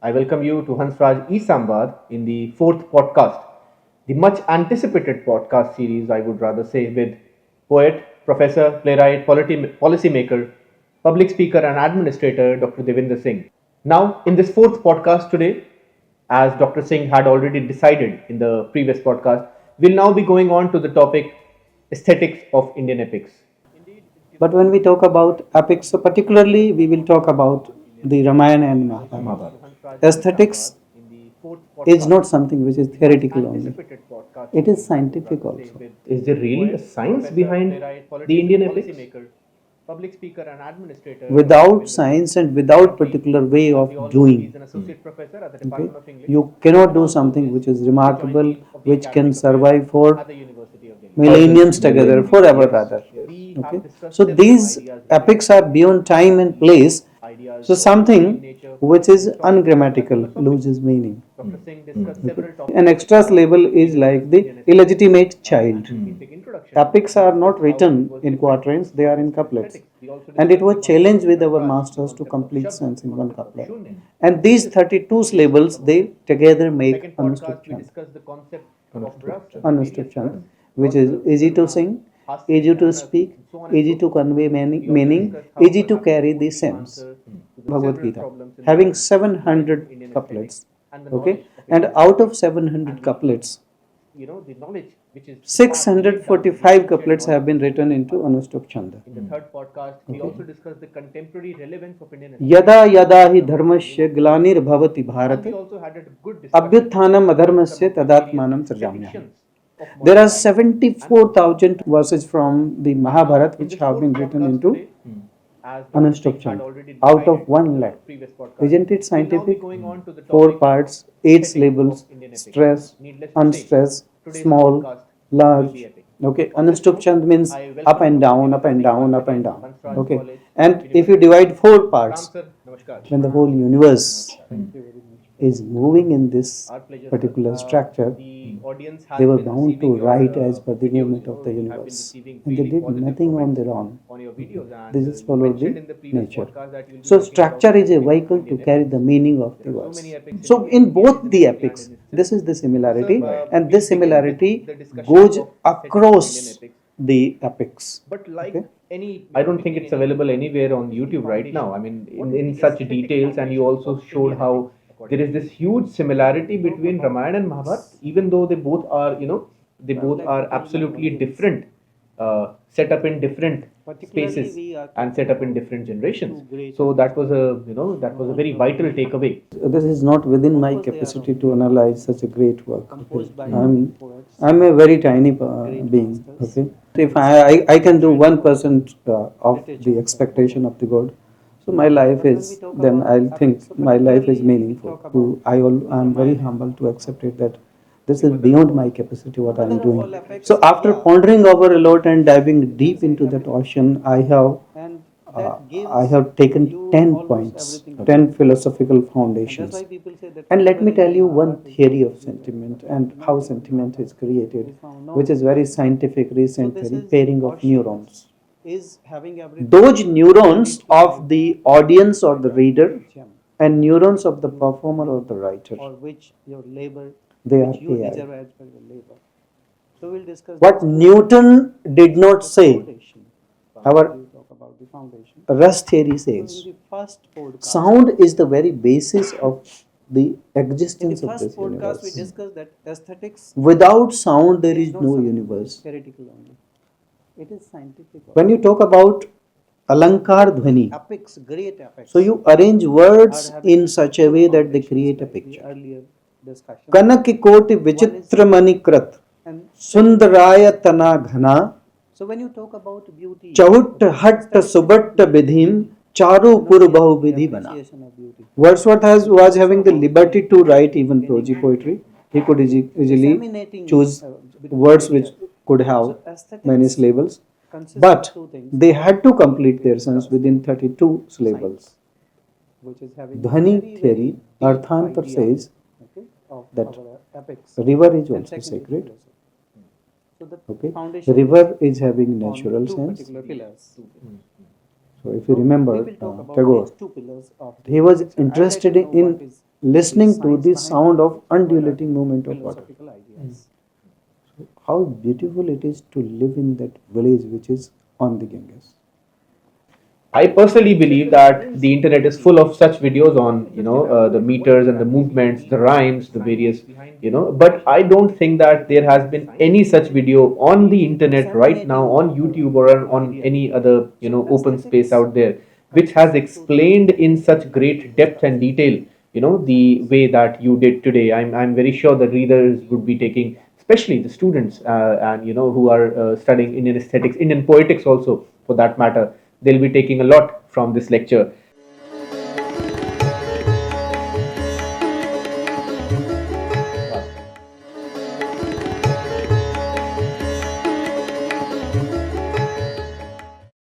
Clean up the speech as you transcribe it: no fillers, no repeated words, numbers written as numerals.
I welcome you to Hansraj E Samvad in the fourth podcast, the much anticipated podcast series, I would rather say, with poet, professor, playwright, policymaker, public speaker, and administrator Dr. Devender Singh. Now, in this fourth podcast today, as Dr. Singh had already decided in the previous podcast, we'll now be going on to the topic aesthetics of Indian epics. But when we talk about epics, so particularly we will talk about the Ramayana and Mahabharata. Aesthetics is not something which is theoretical only. It is scientific also. Is there really a science behind the Indian epics? Without science and without particular way of doing, okay, you cannot do something which is remarkable, which can survive for millenniums together, forever rather. Okay, so these epics are beyond time and place. So something which is ungrammatical loses meaning. Okay. An extra label is like the illegitimate child. Epics are not written in quatrains; they are in couplets, and it was challenged with our masters to complete sense in one couplet. And these 32 syllables they together make Anushtup chant. Anushtup chant, which is easy to sing, easy to speak, easy to convey meaning, easy to carry the sense. Bhagavad Gita, having 700 couplets, okay, and out of 700 couplets, 645 couplets have been written into Anushtup Chanda. Yada yada hi dharmasya glanir bhavati bharat abhyuthanam adharmasya tadatmanam srjamya. There are 74,000 verses from the Mahabharata which have been written into Anushtup Chanda out of 1 lakh. Isn't it scientific? 4 parts, 8 syllables, stress, unstressed, small, large. Okay, Anushtup Chand means up and down, up and down, up and down. Okay, and if you divide 4 parts, when the whole universe is moving in this particular structure, they were bound to write as per the movement of the universe. And they did nothing on their own. They just followed the nature. So structure is a vehicle to carry the meaning of the verse. So in both the epics, this is the similarity, and this similarity goes across the epics. Okay? I don't think it's available anywhere on YouTube right now. I mean, in such details, and you also showed how there is this huge similarity between Ramayana and Mahabharata, even though they both are, they both are absolutely different, set up in different spaces and set up in different generations. So that was a very vital takeaway. This is not within my capacity to analyze such a great work. Okay? I'm a very tiny being. Okay, if I can do 1% of the expectation of the God, so my life is, then I'll think my life is meaningful. I'm very humble to accept it that this is beyond my capacity what I'm doing. So after pondering over a lot and diving deep into that ocean, I have taken 10 points, 10 philosophical foundations. And let me tell you one theory of sentiment and how sentiment is created, which is very scientific, recent theory, pairing of neurons. Those neurons of the audience or the reader and neurons of the performer or the writer, they are paired. What Newton did not say, our Rust theory says, sound is the very basis of the existence of this universe. Without sound, there is no universe. When you talk about Alankar Dhvani, so you arrange words in such a way that they create a picture. Kanaki koti vichitra manikrat, sundaraya tana ghana, chahut hatt subatt vidhim, charu purbahu vidhi bana. Wordsworth was having the liberty to write even prosy poetry. He could easily choose words which could have many syllables, but they had to complete their sense within 32 syllables. Dhvani theory, Arthantar says that river is also sacred. Okay, river is having natural sense. So if you remember Tagore, he was interested in listening to the sound of undulating movement of water. How beautiful it is to live in that village which is on the Ganges. I personally believe that the internet is full of such videos on, the meters and the movements, the rhymes, the various, But I don't think that there has been any such video on the internet right now on YouTube or on any other, open space out there, which has explained in such great depth and detail, the way that you did today. I'm very sure the readers would be taking, especially the students, and who are studying Indian aesthetics, Indian poetics also, for that matter, they'll be taking a lot from this lecture.